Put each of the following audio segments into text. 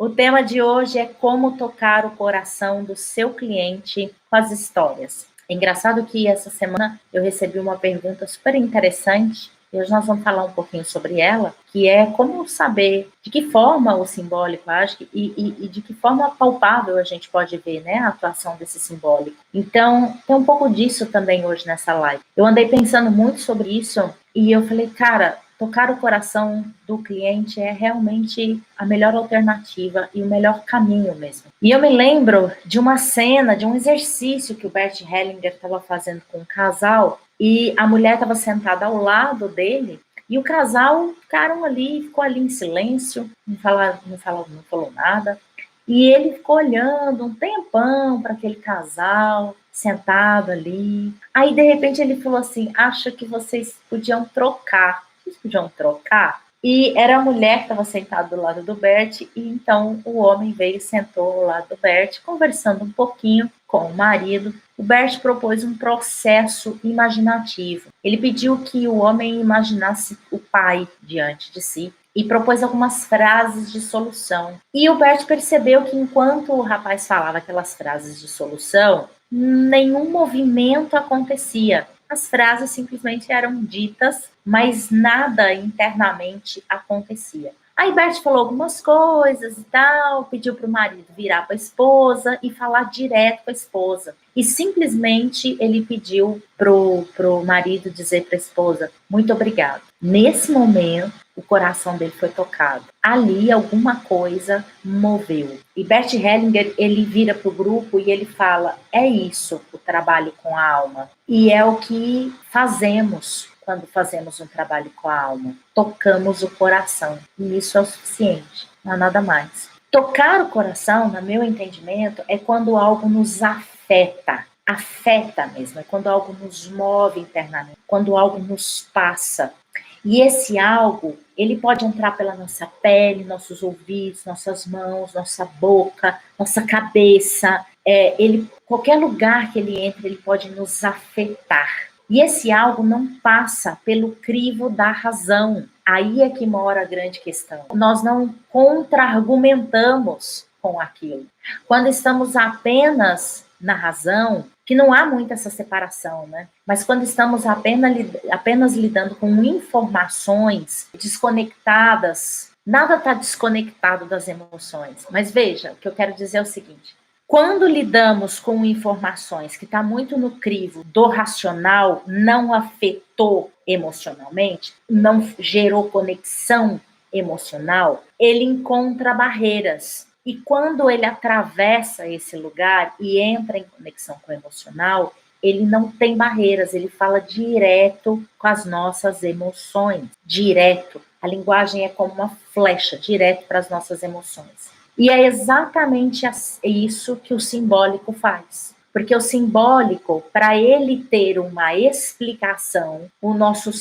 O tema de hoje é como tocar o coração do seu cliente com as histórias. É engraçado que essa semana eu recebi uma pergunta super interessante e hoje nós vamos falar um pouquinho sobre ela, que é como saber de que forma o simbólico age e de que forma palpável a gente pode ver, né, a atuação desse simbólico. Então, tem um pouco disso também hoje nessa live. Eu andei pensando muito sobre isso e eu falei, cara, tocar o coração do cliente é realmente a melhor alternativa e o melhor caminho mesmo. E eu me lembro de uma cena, de um exercício que o Bert Hellinger estava fazendo com um casal e a mulher estava sentada ao lado dele e o casal ficou ali em silêncio, não falou nada. E ele ficou olhando um tempão para aquele casal sentado ali. Aí, de repente, ele falou assim, acho que vocês podiam trocar. Vocês podiam trocar? E era a mulher que estava sentada do lado do Bert, e então o homem veio e sentou ao lado do Bert, conversando um pouquinho com o marido. O Bert propôs um processo imaginativo. Ele pediu que o homem imaginasse o pai diante de si e propôs algumas frases de solução. E o Bert percebeu que enquanto o rapaz falava aquelas frases de solução, nenhum movimento acontecia. As frases simplesmente eram ditas, mas nada internamente acontecia. Aí Bert falou algumas coisas e tal, pediu para o marido virar para a esposa e falar direto com a esposa. E simplesmente ele pediu pro marido dizer para a esposa, muito obrigado. Nesse momento, o coração dele foi tocado. Ali, alguma coisa moveu. E Bert Hellinger, ele vira para o grupo e ele fala, é isso o trabalho com a alma. E é o que fazemos quando fazemos um trabalho com a alma. Tocamos o coração. E isso é o suficiente, não há nada mais. Tocar o coração, no meu entendimento, é quando algo nos afeta. Afeta mesmo, é quando algo nos move internamente, quando algo nos passa. E esse algo, ele pode entrar pela nossa pele, nossos ouvidos, nossas mãos, nossa boca, nossa cabeça. Qualquer lugar que ele entre, ele pode nos afetar. E esse algo não passa pelo crivo da razão. Aí é que mora a grande questão. Nós não contra-argumentamos com aquilo. Quando estamos apenas na razão, que não há muito essa separação, né? Mas quando estamos apenas lidando com informações desconectadas, nada está desconectado das emoções. Mas veja, o que eu quero dizer é o seguinte, quando lidamos com informações que está muito no crivo do racional, não afetou emocionalmente, não gerou conexão emocional, ele encontra barreiras. E quando ele atravessa esse lugar e entra em conexão com o emocional, ele não tem barreiras, ele fala direto com as nossas emoções, direto. A linguagem é como uma flecha, direto para as nossas emoções. E é exatamente isso que o simbólico faz. Porque o simbólico, para ele ter uma explicação,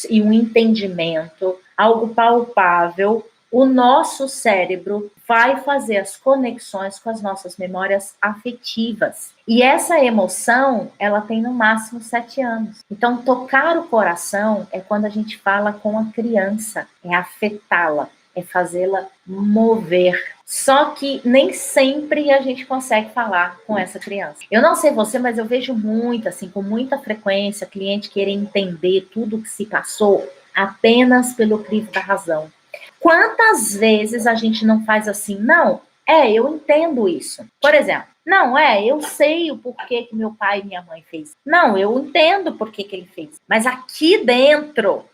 e um entendimento, algo palpável, o nosso cérebro vai fazer as conexões com as nossas memórias afetivas. E essa emoção, ela tem no máximo 7 anos. Então, tocar o coração é quando a gente fala com a criança, é afetá-la, é fazê-la mover. Só que nem sempre a gente consegue falar com essa criança. Eu não sei você, mas eu vejo muito, assim, com muita frequência, cliente querer entender tudo o que se passou apenas pelo crivo da razão. Quantas vezes a gente não faz assim? Não, eu entendo isso. Por exemplo, não, eu sei o porquê que meu pai e minha mãe fez. Não, eu entendo por que ele fez. Mas aqui dentro,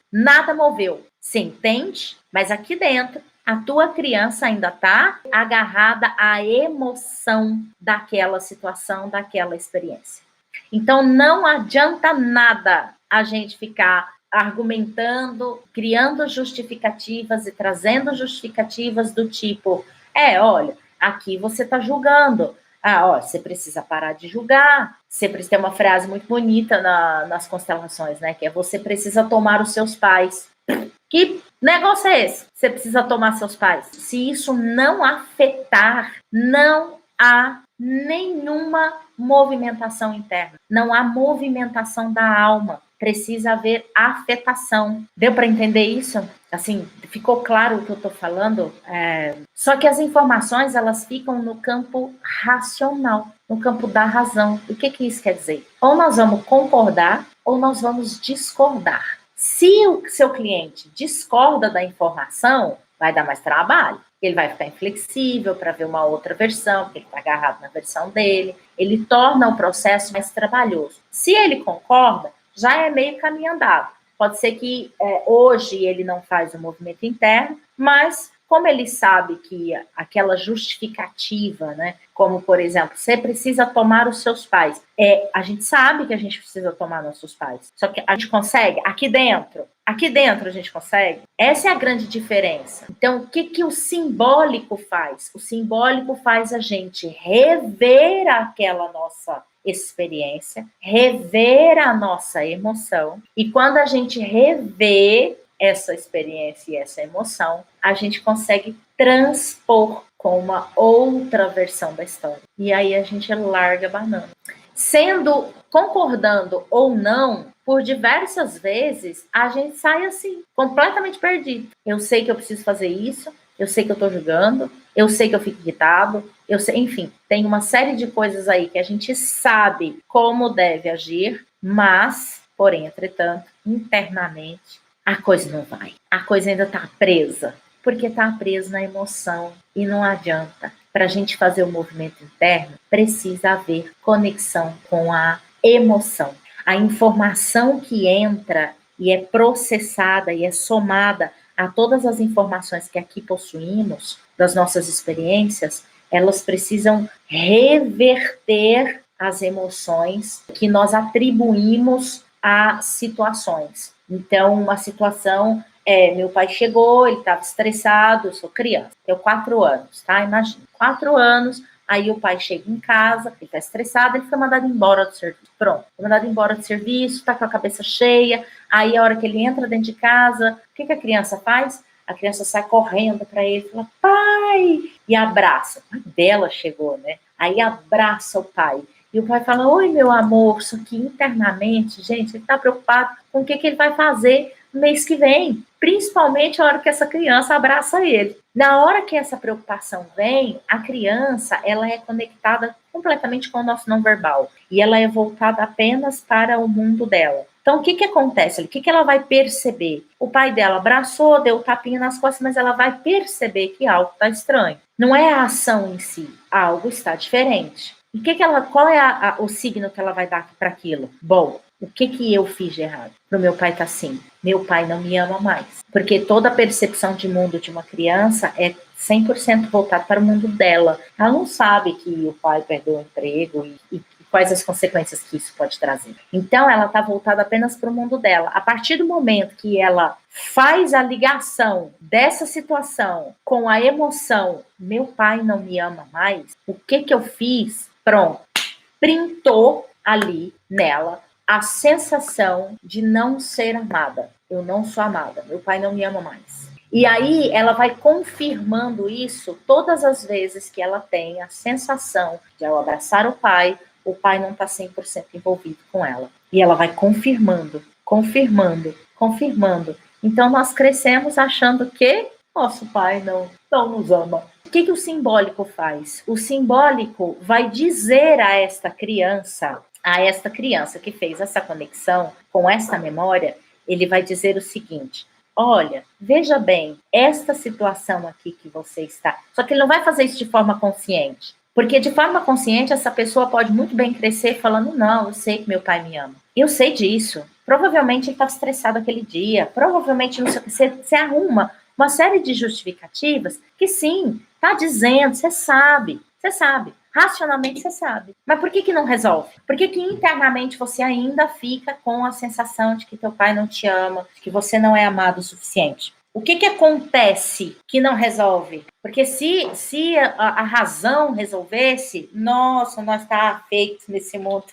nada moveu. Você entende? Mas aqui dentro, a tua criança ainda está agarrada à emoção daquela situação, daquela experiência. Então, não adianta nada a gente ficar argumentando, criando justificativas e trazendo justificativas do tipo, olha, aqui você está julgando, você precisa parar de julgar, você precisa ter uma frase muito bonita nas constelações, né, que é você precisa tomar os seus pais. Que negócio é esse? Você precisa tomar seus pais. Se isso não afetar, não há nenhuma movimentação interna. Não há movimentação da alma. precisa haver afetação. Deu para entender isso? Assim, ficou claro o que eu estou falando? Só que as informações, elas ficam no campo racional, no campo da razão. O que isso quer dizer? Ou nós vamos concordar, ou nós vamos discordar. Se o seu cliente discorda da informação, vai dar mais trabalho. Ele vai ficar inflexível para ver uma outra versão, porque ele está agarrado na versão dele. Ele torna o processo mais trabalhoso. Se ele concorda, já é meio caminho andado. Pode ser que hoje ele não faz o movimento interno, mas como ele sabe que aquela justificativa, né, como, por exemplo, você precisa tomar os seus pais. A gente sabe que a gente precisa tomar nossos pais. Só que a gente consegue aqui dentro a gente consegue. Essa é a grande diferença. Então, o que o simbólico faz? O simbólico faz a gente rever aquela nossa experiência, rever a nossa emoção. E quando a gente revê essa experiência e essa emoção, a gente consegue transpor com uma outra versão da história. E aí a gente larga a banana. Concordando ou não, por diversas vezes, a gente sai assim, completamente perdido. Eu sei que eu preciso fazer isso, eu sei que eu estou julgando, eu sei que eu fico irritado, eu sei, enfim, tem uma série de coisas aí que a gente sabe como deve agir, mas, porém, entretanto, internamente, a coisa não vai. A coisa ainda está presa, porque está presa na emoção e não adianta. Para a gente fazer o movimento interno, precisa haver conexão com a emoção. A informação que entra e é processada e é somada a todas as informações que aqui possuímos, das nossas experiências, elas precisam reverter as emoções que nós atribuímos a situações. Então, uma situação meu pai chegou, ele estava estressado, eu sou criança, tenho 4 anos, tá? Imagina, 4 anos, aí o pai chega em casa, ele está estressado, ele foi mandado embora do serviço. Pronto, foi mandado embora do serviço, tá com a cabeça cheia, aí a hora que ele entra dentro de casa, o que a criança faz? A criança sai correndo para ele, fala, pai! E abraça. O pai dela chegou, né? Aí abraça o pai. E o pai fala, oi, meu amor, só que internamente, gente, ele está preocupado com o que ele vai fazer no mês que vem. Principalmente a hora que essa criança abraça ele. Na hora que essa preocupação vem, a criança, ela é conectada completamente com o nosso não verbal. E ela é voltada apenas para o mundo dela. Então, o que acontece? O que ela vai perceber? O pai dela abraçou, deu um tapinha nas costas, mas ela vai perceber que algo está estranho. Não é a ação em si, algo está diferente. E qual é o signo que ela vai dar para aquilo? Bom, o que eu fiz de errado? Pro meu pai tá assim, meu pai não me ama mais. Porque toda a percepção de mundo de uma criança é 100% voltada para o mundo dela. Ela não sabe que o pai perdeu o emprego e quais as consequências que isso pode trazer. Então, ela está voltada apenas para o mundo dela. A partir do momento que ela faz a ligação dessa situação com a emoção, meu pai não me ama mais, o que eu fiz? Pronto, printou ali nela a sensação de não ser amada. Eu não sou amada, meu pai não me ama mais. E aí ela vai confirmando isso todas as vezes que ela tem a sensação de, ao abraçar o pai não está 100% envolvido com ela. E ela vai confirmando. Então nós crescemos achando que nosso pai não nos ama. O que o simbólico faz? O simbólico vai dizer a esta criança que fez essa conexão com essa memória, ele vai dizer o seguinte, olha, veja bem, esta situação aqui que você está... Só que ele não vai fazer isso de forma consciente, porque de forma consciente essa pessoa pode muito bem crescer falando, não, eu sei que meu pai me ama, eu sei disso, provavelmente ele estava estressado aquele dia, provavelmente não sei o que, você arruma uma série de justificativas que sim, está dizendo, você sabe, racionalmente você sabe. Mas por que não resolve? Por que internamente você ainda fica com a sensação de que teu pai não te ama, de que você não é amado o suficiente? O que acontece que não resolve? Porque se a razão resolvesse, nossa, nós estávamos feitos nesse mundo.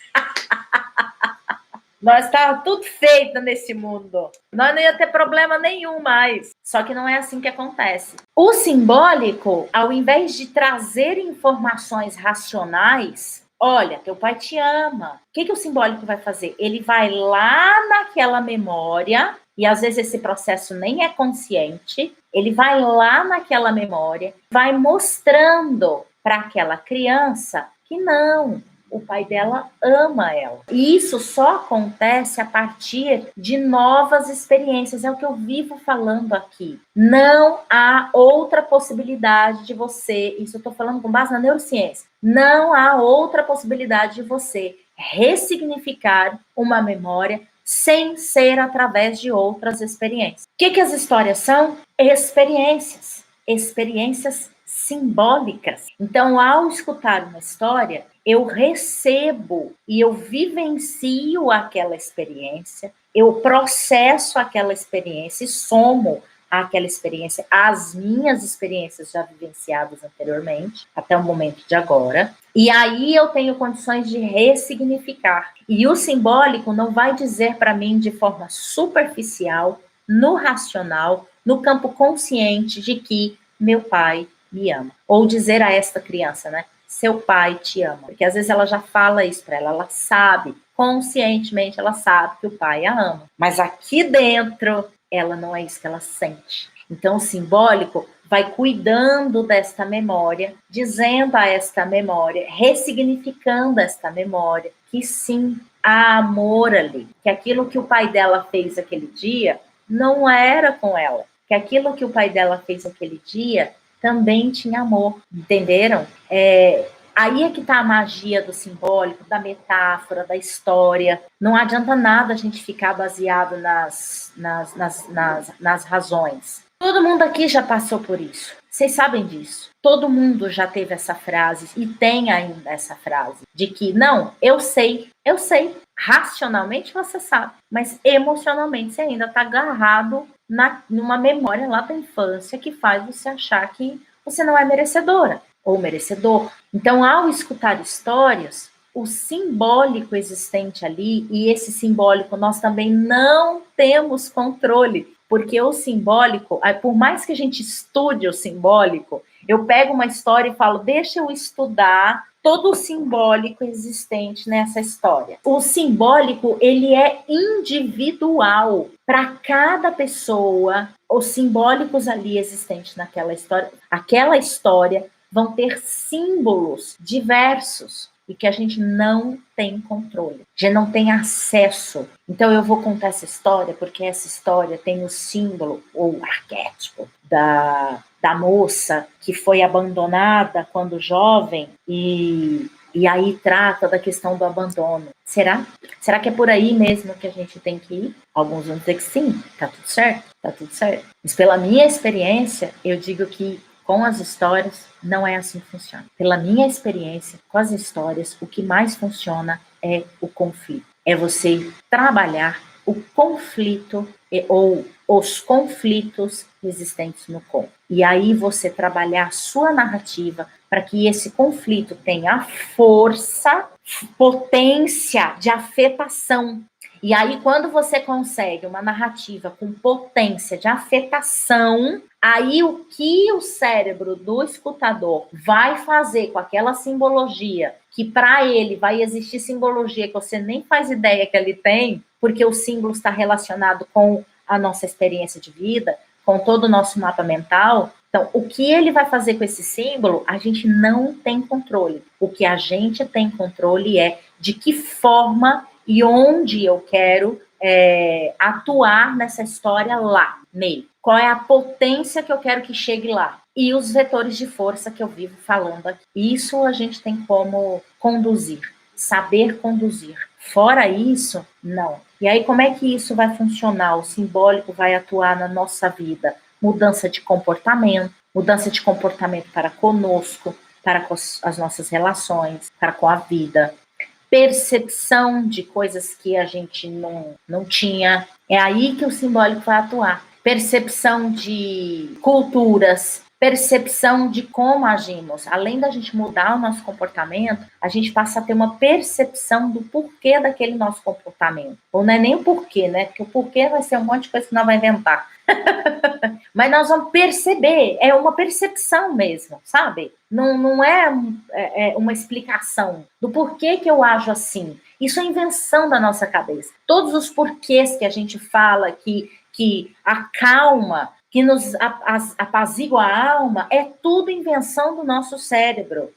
Nós estávamos tudo feito nesse mundo. Nós não ia ter problema nenhum mais. Só que não é assim que acontece. O simbólico, ao invés de trazer informações racionais, olha, teu pai te ama. O que o simbólico vai fazer? Ele vai lá naquela memória, e às vezes esse processo nem é consciente, ele vai lá naquela memória, vai mostrando para aquela criança que não, o pai dela ama ela. E isso só acontece a partir de novas experiências, é o que eu vivo falando aqui. Não há outra possibilidade de você, isso eu estou falando com base na neurociência, não há outra possibilidade de você ressignificar uma memória sem ser através de outras experiências. O que as histórias são? Experiências. Experiências simbólicas. Então, ao escutar uma história, eu recebo e eu vivencio aquela experiência, eu processo aquela experiência e somo àquela experiência as minhas experiências já vivenciadas anteriormente, até o momento de agora, e aí eu tenho condições de ressignificar. E o simbólico não vai dizer para mim de forma superficial, no racional, no campo consciente de que meu pai me ama. Ou dizer a esta criança, né? Seu pai te ama. Porque às vezes ela já fala isso para ela, ela sabe, conscientemente ela sabe que o pai a ama. Mas aqui dentro, ela não é isso que ela sente. Então o simbólico vai cuidando desta memória, dizendo a esta memória, ressignificando esta memória, que sim, há amor ali. Que aquilo que o pai dela fez aquele dia não era com ela. Que aquilo que o pai dela fez aquele dia também tinha amor, entenderam? Aí é que está a magia do simbólico, da metáfora, da história. Não adianta nada a gente ficar baseado nas razões. Todo mundo aqui já passou por isso. Vocês sabem disso. Todo mundo já teve essa frase e tem ainda essa frase de que, não, eu sei. Racionalmente você sabe, mas emocionalmente você ainda está agarrado numa memória lá da infância que faz você achar que você não é merecedora ou merecedor. Então, ao escutar histórias, o simbólico existente ali, e esse simbólico nós também não temos controle, porque o simbólico, por mais que a gente estude o simbólico, eu pego uma história e falo, deixa eu estudar todo o simbólico existente nessa história. O simbólico, ele é individual para cada pessoa. Os simbólicos ali existentes naquela história, aquela história vão ter símbolos diversos e que a gente não tem controle, a gente não tem acesso. Então eu vou contar essa história porque essa história tem o símbolo ou o arquétipo da moça que foi abandonada quando jovem e aí trata da questão do abandono. Será? Será que é por aí mesmo que a gente tem que ir? Alguns vão dizer que sim, tá tudo certo, tá tudo certo. Mas pela minha experiência, eu digo que com as histórias não é assim que funciona. Pela minha experiência com as histórias, o que mais funciona é o conflito. É você trabalhar o conflito ou os conflitos existentes no conto. E aí você trabalhar a sua narrativa para que esse conflito tenha força, potência de afetação. E aí, quando você consegue uma narrativa com potência de afetação, aí o que o cérebro do escutador vai fazer com aquela simbologia, que para ele vai existir simbologia que você nem faz ideia que ele tem, porque o símbolo está relacionado com a nossa experiência de vida, com todo o nosso mapa mental. Então, o que ele vai fazer com esse símbolo, a gente não tem controle. O que a gente tem controle é de que forma e onde eu quero atuar nessa história lá, nele. Qual é a potência que eu quero que chegue lá? E os vetores de força que eu vivo falando aqui. Isso a gente tem como conduzir, saber conduzir. Fora isso, não. E aí, como é que isso vai funcionar? O simbólico vai atuar na nossa vida. Mudança de comportamento para conosco, para com as nossas relações, para com a vida. Percepção de coisas que a gente não tinha. É aí que o simbólico vai atuar. Percepção de culturas, percepção de como agimos. Além da gente mudar o nosso comportamento, a gente passa a ter uma percepção do porquê daquele nosso comportamento. Ou não é nem o porquê, né? Porque o porquê vai ser um monte de coisa que nós vamos inventar. Mas nós vamos perceber, é uma percepção mesmo, sabe? Não é uma explicação do porquê que eu ajo assim. Isso é invenção da nossa cabeça. Todos os porquês que a gente fala que acalma, que nos apazigua a alma, é tudo invenção do nosso cérebro.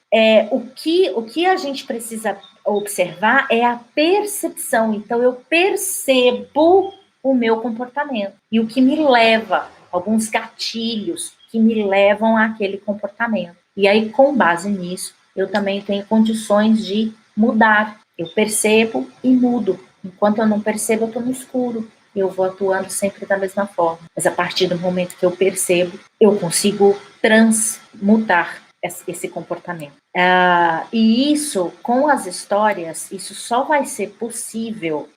O que a gente precisa observar é a percepção. Então, eu percebo o meu comportamento e o que me leva, alguns gatilhos que me levam àquele comportamento. E aí, com base nisso, eu também tenho condições de mudar. Eu percebo e mudo. Enquanto eu não percebo, eu estou no escuro. Eu vou atuando sempre da mesma forma. Mas a partir do momento que eu percebo, eu consigo transmutar esse comportamento. E isso, com as histórias, isso só vai ser possível.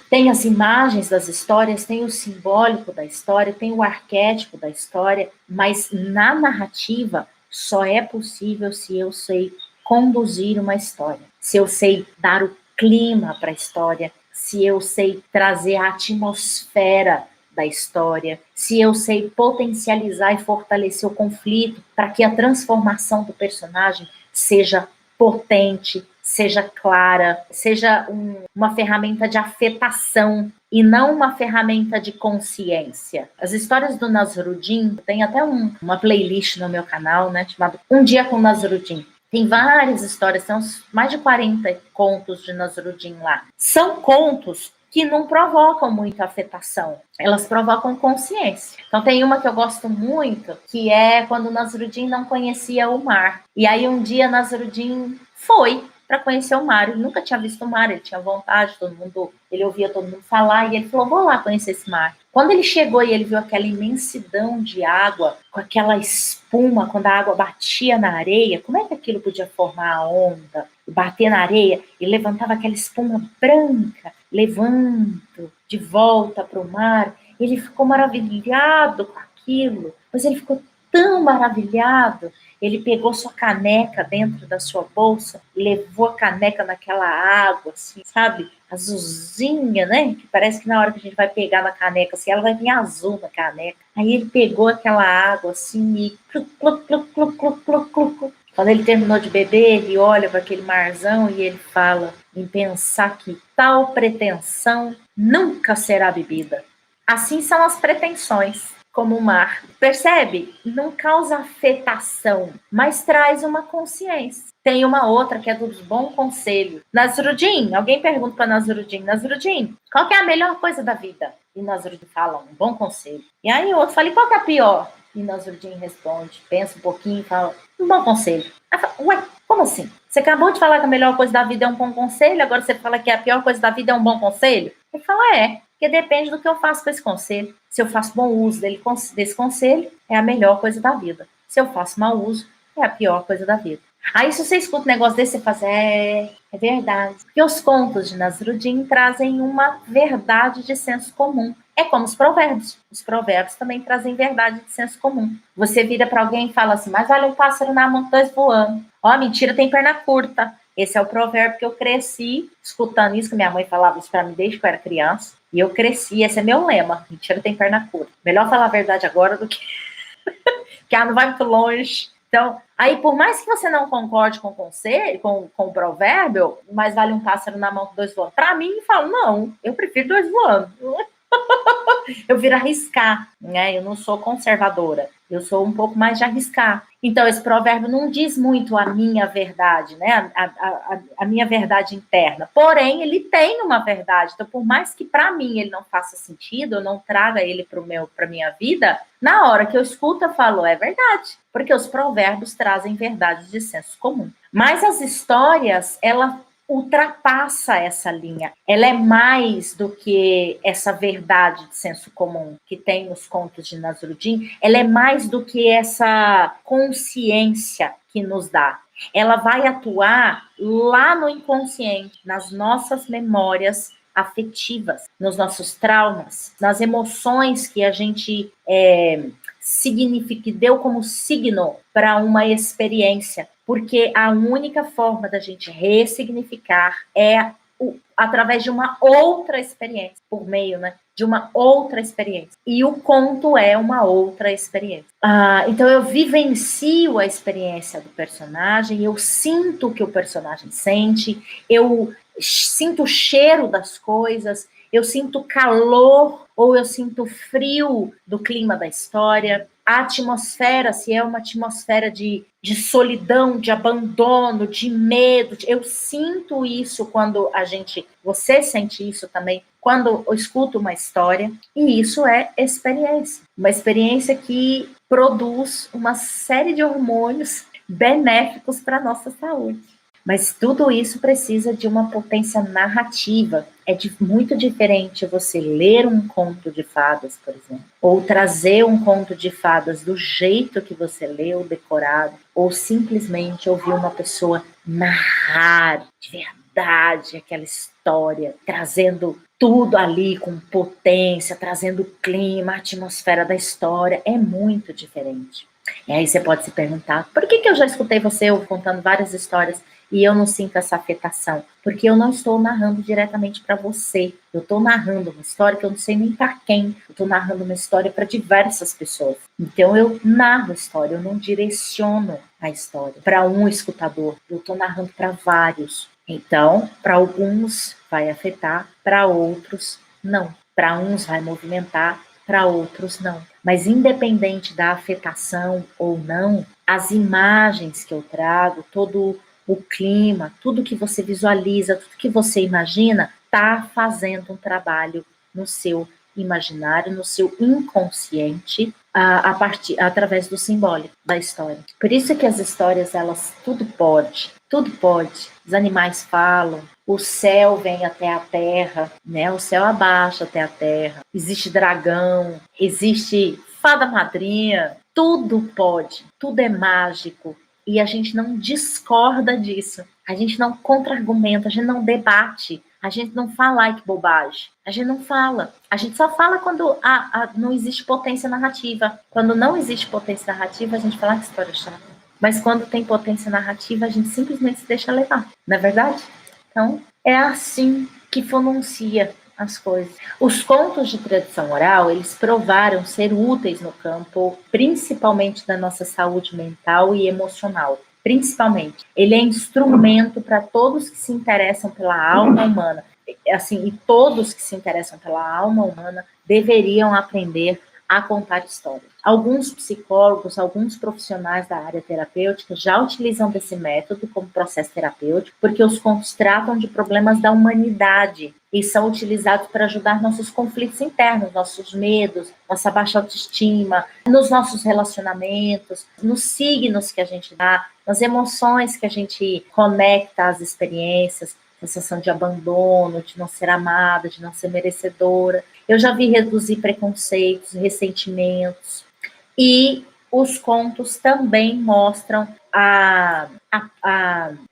Tem as imagens das histórias, tem o simbólico da história, tem o arquétipo da história, mas na narrativa só é possível se eu sei conduzir uma história, se eu sei dar o clima para a história, se eu sei trazer a atmosfera da história, se eu sei potencializar e fortalecer o conflito para que a transformação do personagem seja potente, seja clara, seja uma ferramenta de afetação e não uma ferramenta de consciência. As histórias do Nasruddin, tem até uma playlist no meu canal, né, chamada Um Dia com Nasruddin. Tem várias histórias, são mais de 40 contos de Nasruddin lá. São contos que não provocam muita afetação, elas provocam consciência. Então tem uma que eu gosto muito, que é quando Nasruddin não conhecia o mar. E aí um dia Nasruddin foi para conhecer o mar. Ele nunca tinha visto o mar, ele tinha vontade, ele ouvia todo mundo falar, e ele falou, vou lá conhecer esse mar. Quando ele chegou e ele viu aquela imensidão de água, com aquela espuma, quando a água batia na areia, como é que aquilo podia formar a onda, bater na areia, e levantava aquela espuma branca, levando de volta para o mar. Ele ficou maravilhado com aquilo, mas ele ficou tão maravilhado. Ele pegou sua caneca dentro da sua bolsa, levou a caneca naquela água, assim, sabe? Azulzinha, né? Que parece que na hora que a gente vai pegar na caneca, assim, ela vai vir azul na caneca. Aí ele pegou aquela água, assim, e quando ele terminou de beber, ele olha para aquele marzão e ele fala em pensar que tal pretensão nunca será bebida. Assim são as pretensões, como o mar. Percebe? Não causa afetação, mas traz uma consciência. Tem uma outra que é dos bons conselhos. Nasruddin, alguém pergunta para Nasruddin, qual que é a melhor coisa da vida? E Nasruddin fala, um bom conselho. E aí o outro fala, e qual que é a pior? E Nasruddin responde, pensa um pouquinho e fala, um bom conselho. Aí fala, ué, como assim? Você acabou de falar que a melhor coisa da vida é um bom conselho, agora você fala que a pior coisa da vida é um bom conselho? Ele fala, porque depende do que eu faço com esse conselho. Se eu faço bom uso desse conselho, é a melhor coisa da vida. Se eu faço mau uso, é a pior coisa da vida. Aí se você escuta um negócio desse, você fala assim, é verdade. Porque os contos de Nasruddin trazem uma verdade de senso comum. É como os provérbios. Os provérbios também trazem verdade de senso comum. Você vira para alguém e fala assim, mas olha um pássaro na mão, dois voando. Ó, mentira, tem perna curta. Esse é o provérbio que eu cresci escutando isso, que minha mãe falava isso para mim desde que eu era criança. E eu cresci, esse é meu lema. Mentira tem perna curta. Melhor falar a verdade agora do que... que não vai muito longe. Então, aí por mais que você não concorde com o conselho, com o provérbio, mas vale um pássaro na mão com dois voando. Para mim, falo, não, eu prefiro dois voando. Eu viro arriscar, né? Eu não sou conservadora, eu sou um pouco mais de arriscar. Então, esse provérbio não diz muito a minha verdade, né? A minha verdade interna. Porém, ele tem uma verdade. Então, por mais que para mim ele não faça sentido, eu não traga ele para minha vida, na hora que eu escuto, eu falo, é verdade. Porque os provérbios trazem verdades de senso comum. Mas as histórias, ela ultrapassa essa linha. Ela é mais do que essa verdade de senso comum que tem nos contos de Nasruddin. Ela é mais do que essa consciência que nos dá. Ela vai atuar lá no inconsciente, nas nossas memórias afetivas, nos nossos traumas, nas emoções que a gente que deu como signo para uma experiência, porque a única forma da gente ressignificar é através de uma outra experiência, por meio, né, de uma outra experiência. E o conto é uma outra experiência. Então eu vivencio a experiência do personagem, eu sinto o que o personagem sente, eu sinto o cheiro das coisas, eu sinto calor ou eu sinto frio do clima da história. A atmosfera, se é uma atmosfera de solidão, de abandono, de medo, eu sinto isso quando você sente isso também, quando eu escuto uma história, e isso é experiência. Uma experiência que produz uma série de hormônios benéficos para a nossa saúde. Mas tudo isso precisa de uma potência narrativa. É muito diferente você ler um conto de fadas, por exemplo, ou trazer um conto de fadas do jeito que você leu, decorado, ou simplesmente ouvir uma pessoa narrar de verdade aquela história, trazendo tudo ali com potência, trazendo o clima, a atmosfera da história. É muito diferente. E aí você pode se perguntar, por que eu já escutei você contando várias histórias e eu não sinto essa afetação? Porque eu não estou narrando diretamente para você. Eu estou narrando uma história que eu não sei nem para quem. Eu estou narrando uma história para diversas pessoas. Então eu narro a história, eu não direciono a história para um escutador. Eu estou narrando para vários. Então, para alguns vai afetar, para outros não. Para uns vai movimentar, para outros não. Mas independente da afetação ou não, as imagens que eu trago, todo o clima, tudo que você visualiza, tudo que você imagina, está fazendo um trabalho no seu imaginário, no seu inconsciente, através do simbólico da história. Por isso que as histórias, elas, tudo pode. Os animais falam, o céu vem até a terra, né? O céu abaixa até a terra. Existe dragão, existe fada madrinha, tudo pode, tudo é mágico. E a gente não discorda disso. A gente não contra-argumenta, a gente não debate. A gente não fala, ai, que bobagem. A gente não fala. A gente só fala quando não existe potência narrativa. Quando não existe potência narrativa, a gente fala, que história chata. Mas quando tem potência narrativa, a gente simplesmente se deixa levar. Não é verdade? Então, é assim que pronuncia as coisas. Os contos de tradição oral, eles provaram ser úteis no campo, principalmente da nossa saúde mental e emocional. Principalmente. Ele é instrumento para todos que se interessam pela alma humana. Assim, e todos que se interessam pela alma humana deveriam aprender a contar histórias. Alguns psicólogos, alguns profissionais da área terapêutica já utilizam desse método como processo terapêutico, porque os contos tratam de problemas da humanidade e são utilizados para ajudar nossos conflitos internos, nossos medos, nossa baixa autoestima, nos nossos relacionamentos, nos signos que a gente dá, nas emoções que a gente conecta às experiências, sensação de abandono, de não ser amada, de não ser merecedora. Eu já vi reduzir preconceitos, ressentimentos. E os contos também mostram a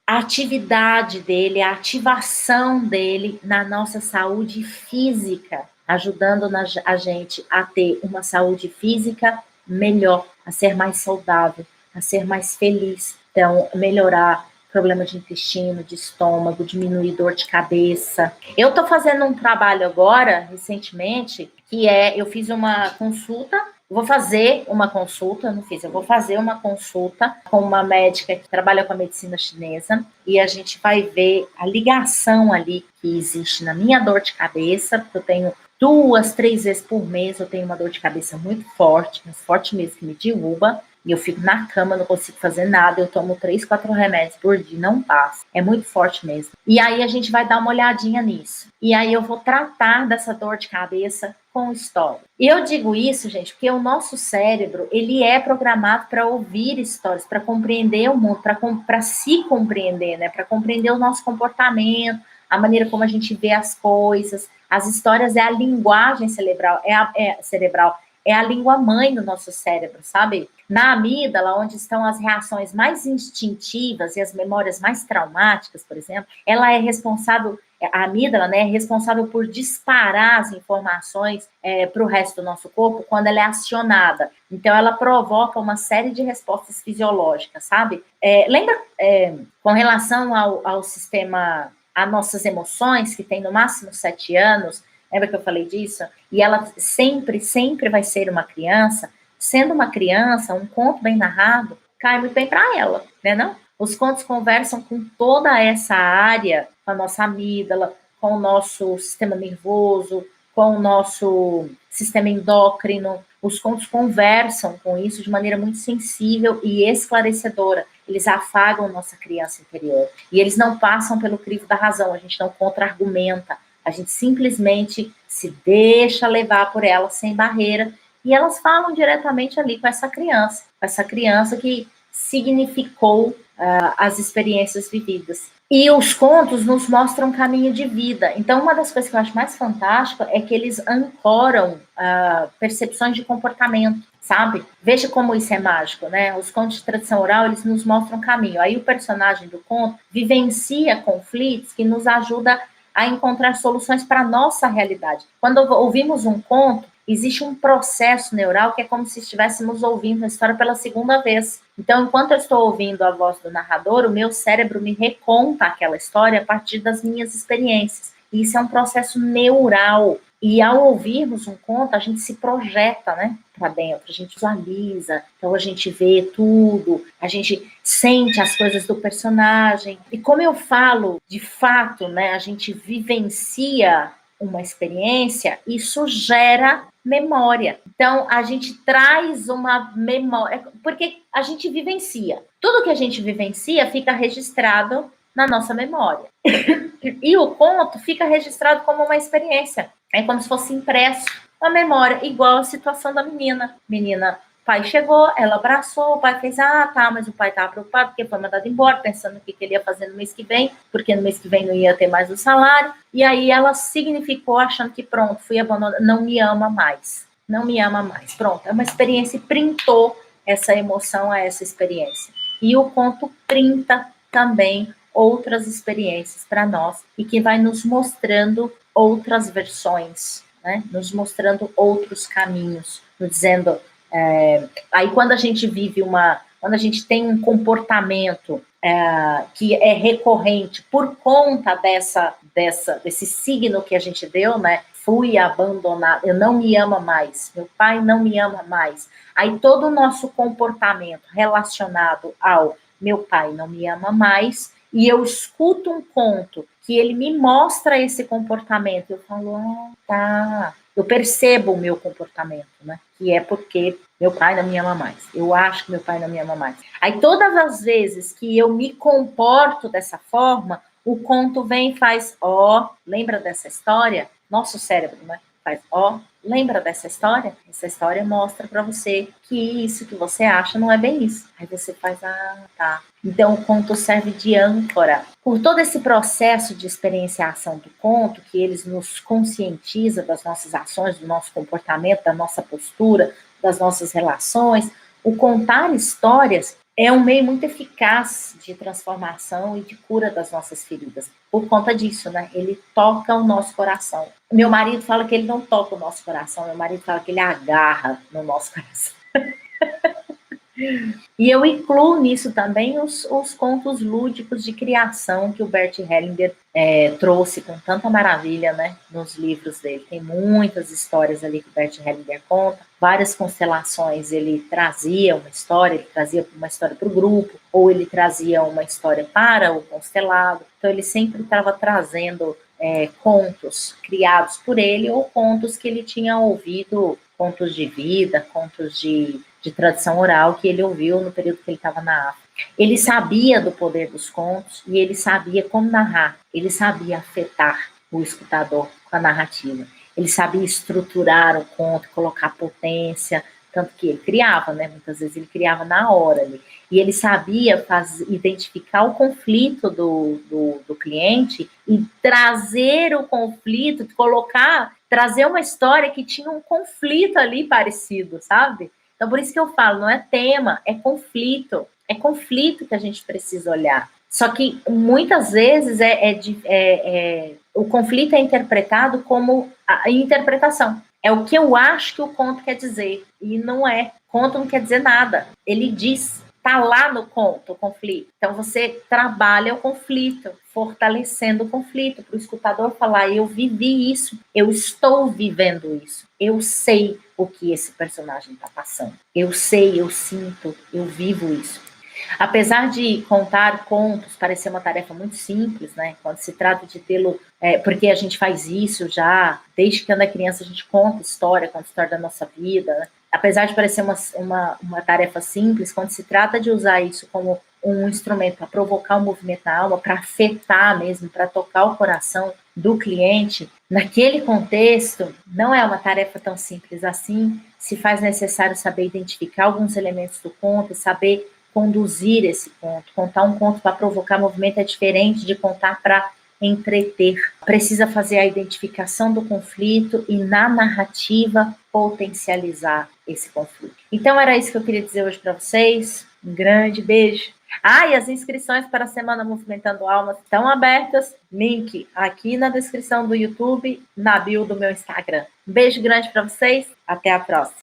atividade dele, a ativação dele na nossa saúde física, ajudando a gente a ter uma saúde física melhor, a ser mais saudável, a ser mais feliz. Então, melhorar problema de intestino, de estômago, diminuir dor de cabeça. Eu estou fazendo um trabalho agora, recentemente, que eu fiz uma consulta, vou fazer uma consulta, não fiz, eu vou fazer uma consulta com uma médica que trabalha com a medicina chinesa e a gente vai ver a ligação ali que existe na minha dor de cabeça, porque eu tenho 2, 3 vezes por mês, eu tenho uma dor de cabeça muito forte, mas forte mesmo, que me derruba. E eu fico na cama, não consigo fazer nada, eu tomo 3, 4 remédios por dia, não passa. É muito forte mesmo. E aí a gente vai dar uma olhadinha nisso. E aí eu vou tratar dessa dor de cabeça com história. E eu digo isso, gente, porque o nosso cérebro, ele é programado para ouvir histórias, para compreender o mundo, para se compreender, né? Para compreender o nosso comportamento, a maneira como a gente vê as coisas. As histórias é a linguagem cerebral, é a língua mãe do nosso cérebro, sabe? Na amígdala, onde estão as reações mais instintivas e as memórias mais traumáticas, por exemplo, ela é responsável, A amígdala, né, é responsável por disparar as informações para o resto do nosso corpo quando ela é acionada. Então, ela provoca uma série de respostas fisiológicas, sabe? Lembra, com relação ao sistema, a nossas emoções, que tem no máximo 7 anos, lembra que eu falei disso? E ela sempre, sempre vai ser uma criança. Sendo uma criança, um conto bem narrado cai muito bem para ela, né, não? Os contos conversam com toda essa área, com a nossa amígdala, com o nosso sistema nervoso, com o nosso sistema endócrino. Os contos conversam com isso de maneira muito sensível e esclarecedora. Eles afagam nossa criança interior. E eles não passam pelo crivo da razão, a gente não contra-argumenta, a gente simplesmente se deixa levar por ela sem barreira e elas falam diretamente ali com essa criança que significou as experiências vividas. E os contos nos mostram um caminho de vida. Então, uma das coisas que eu acho mais fantástica é que eles ancoram percepções de comportamento, sabe? Veja como isso é mágico, né? Os contos de tradição oral, eles nos mostram um caminho. Aí o personagem do conto vivencia conflitos que nos ajuda a encontrar soluções para a nossa realidade. Quando ouvimos um conto, existe um processo neural que é como se estivéssemos ouvindo a história pela segunda vez. Então, enquanto eu estou ouvindo a voz do narrador, o meu cérebro me reconta aquela história a partir das minhas experiências. E isso é um processo neural. E ao ouvirmos um conto, a gente se projeta, né, para dentro, a gente visualiza, então a gente vê tudo, a gente sente as coisas do personagem. E como eu falo, de fato, né, a gente vivencia uma experiência, isso gera memória. Então, a gente traz uma memória, porque a gente vivencia. Tudo que a gente vivencia fica registrado na nossa memória. E o conto fica registrado como uma experiência. É como se fosse impresso uma memória, igual a situação da menina. Menina, o pai chegou, ela abraçou, o pai fez, tá, mas o pai estava preocupado porque foi mandado embora, pensando no que ele ia fazer no mês que vem, porque no mês que vem não ia ter mais o salário. E aí ela significou, achando que pronto, fui abandonada, não me ama mais. Não me ama mais. Pronto, é uma experiência e printou essa emoção a essa experiência. E o conto printa também outras experiências para nós e que vai nos mostrando outras versões, né? Nos mostrando outros caminhos, nos dizendo... aí quando a gente vive quando a gente tem um comportamento que é recorrente por conta desse signo que a gente deu, né? Fui abandonado, eu não me amo mais, meu pai não me ama mais. Aí todo o nosso comportamento relacionado ao meu pai não me ama mais, e eu escuto um conto que ele me mostra esse comportamento, eu falo, tá, eu percebo o meu comportamento, né? Que é porque meu pai não me ama mais. Eu acho que meu pai não me ama mais. Aí todas as vezes que eu me comporto dessa forma, o conto vem e faz, lembra dessa história? Nosso cérebro, né? Faz, lembra dessa história? Essa história mostra para você que isso que você acha não é bem isso. Aí você faz, tá. Então o conto serve de âncora. Por todo esse processo de experienciação do conto, que eles nos conscientiza das nossas ações, do nosso comportamento, da nossa postura, das nossas relações, o contar histórias é um meio muito eficaz de transformação e de cura das nossas feridas. Por conta disso, né? Ele toca o nosso coração. Meu marido fala que ele não toca o nosso coração, meu marido fala que ele agarra no nosso coração. E eu incluo nisso também os contos lúdicos de criação que o Bert Hellinger trouxe com tanta maravilha, né, nos livros dele. Tem muitas histórias ali que o Bert Hellinger conta, várias constelações. Ele trazia uma história, ele trazia uma história para o grupo, ou ele trazia uma história para o constelado. Então ele sempre estava trazendo contos criados por ele ou contos que ele tinha ouvido, contos de vida, contos de tradição oral que ele ouviu no período que ele estava na África. Ele sabia do poder dos contos e ele sabia como narrar, ele sabia afetar o escutador com a narrativa, ele sabia estruturar o conto, colocar potência, tanto que ele criava, né? Muitas vezes ele criava na hora ali. E ele sabia identificar o conflito do cliente e trazer o conflito, trazer uma história que tinha um conflito ali parecido, sabe? Então, por isso que eu falo, não é tema, é conflito. É conflito que a gente precisa olhar, Só que muitas vezes o conflito é interpretado como a interpretação. É o que eu acho que o conto quer dizer. E não é. Conto não quer dizer nada. Ele diz, está lá no conto, o conflito. Então você trabalha o conflito, fortalecendo o conflito, para o escutador falar, eu vivi isso, eu estou vivendo isso, eu sei o que esse personagem está passando. Eu sei, eu sinto, eu vivo isso. Apesar de contar contos parecer uma tarefa muito simples, né? Quando se trata de tê-lo, porque a gente faz isso já, desde que quando é criança a gente conta história da nossa vida, né? Apesar de parecer uma tarefa simples, quando se trata de usar isso como um instrumento para provocar um movimento na alma, para afetar mesmo, para tocar o coração do cliente, naquele contexto, não é uma tarefa tão simples assim, se faz necessário saber identificar alguns elementos do conto, saber conduzir esse conto. Contar um conto para provocar movimento é diferente de contar para entreter. Precisa fazer a identificação do conflito e, na narrativa, potencializar esse conflito. Então, era isso que eu queria dizer hoje para vocês. Um grande beijo. E as inscrições para a Semana Movimentando Almas estão abertas. Link aqui na descrição do YouTube, na bio do meu Instagram. Um beijo grande para vocês. Até a próxima.